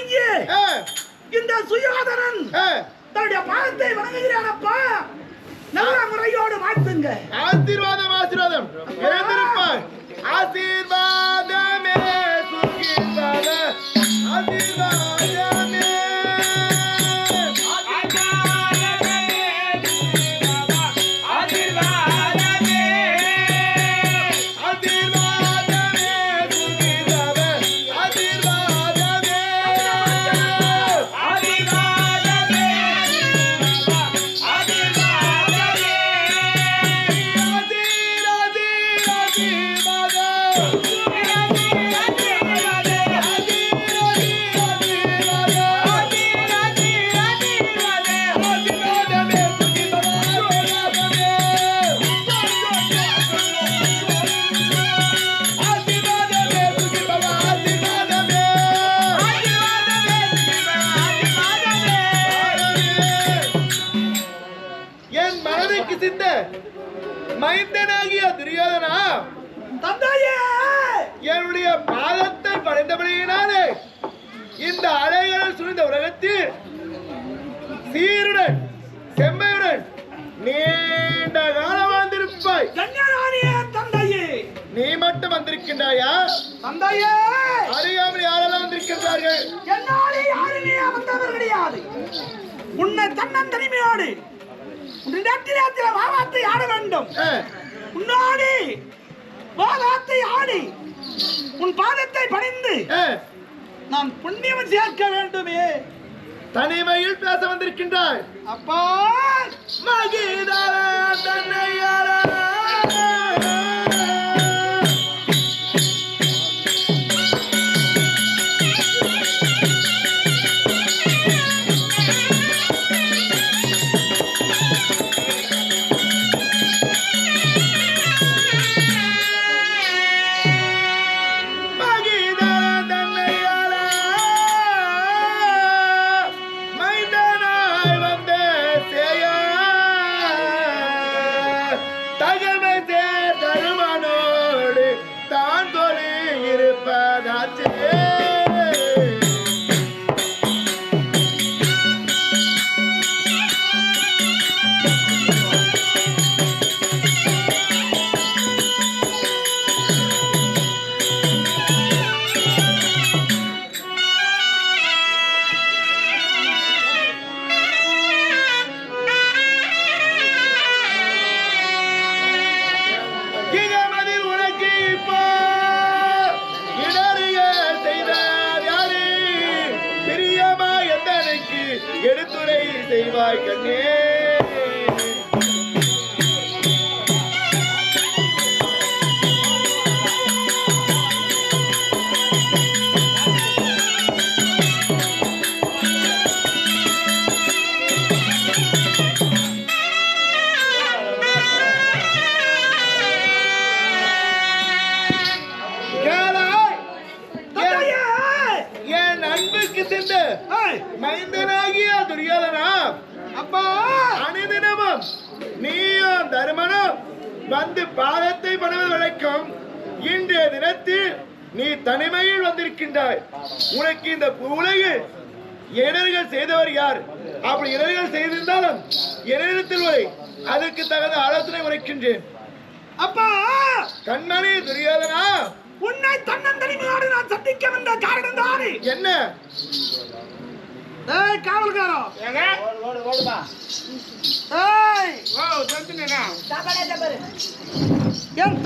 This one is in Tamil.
வணங்கி இந்த சுயோதரன் தன்னுடைய பாதத்தை வணங்குகிறானப்பா. நல்ல முறையோடு வாழ்த்துங்க. ஆசீர்வாதம் ஆசீர்வாதம் எழுந்திருப்பாய். ஆசீர்வாதமே சுகிர்வாத ஆசீர்வாதமே மைந்தனாகிய துரியோதனா, தந்தையே, என்னுடைய பாதத்தை படைத்தபடியினாலே இந்த அலைகள் சூழ்ந்த உலகத்தில் சீருடன் செம்மையுடன் நீண்ட காலம் வாழ்ந்திருப்பாய். தந்தையே, நீ மட்டும் வந்திருக்கின்றாயா? தந்தையே, அறியாமல் யாரெல்லாம் வந்திருக்கின்றார்கள்? என்னாலே யாருமே வந்தவர் கிடையாது. உன்னை தன்னன் தனிமையோடு வாவாத்தை ஆட வேண்டும். உன்னோடு வாவாத்தை ஆடி உன் பாதத்தை பணிந்து நான் புண்ணியம் சேர்க்க வேண்டுமே. தனிமையில் பேச வந்திருக்கின்றாய். அப்பா மகிதார தன்னையார எடுத்துரை செய்வாய் கண்ணே. என் அன்புக்கு சென்ற மைந்தனாகிய துரியோதனா, அப்பா அனுதினமும் நீயும் தருமனும் வந்து பாதத்தை படுவது வழக்கம். இன்றைய தினத்தில் நீ தனிமையில் வந்திருக்கின்றாய். உனக்கு இந்த உலகில் இடர்கள் செய்தவர் யார்? அப்படி இடர்கள் செய்திருந்தாலும் என்னிடத்தில் வரை அதற்கு தகுந்த ஆலோசனை உரைக்கின்றேன். அப்பா கண்மணி துரியோதனா, உன்னை தன்னந்தனிமையோடு நான் சந்திக்க வந்த காரணம் தானே என்ன? காவல்காரோ, ஓடுமா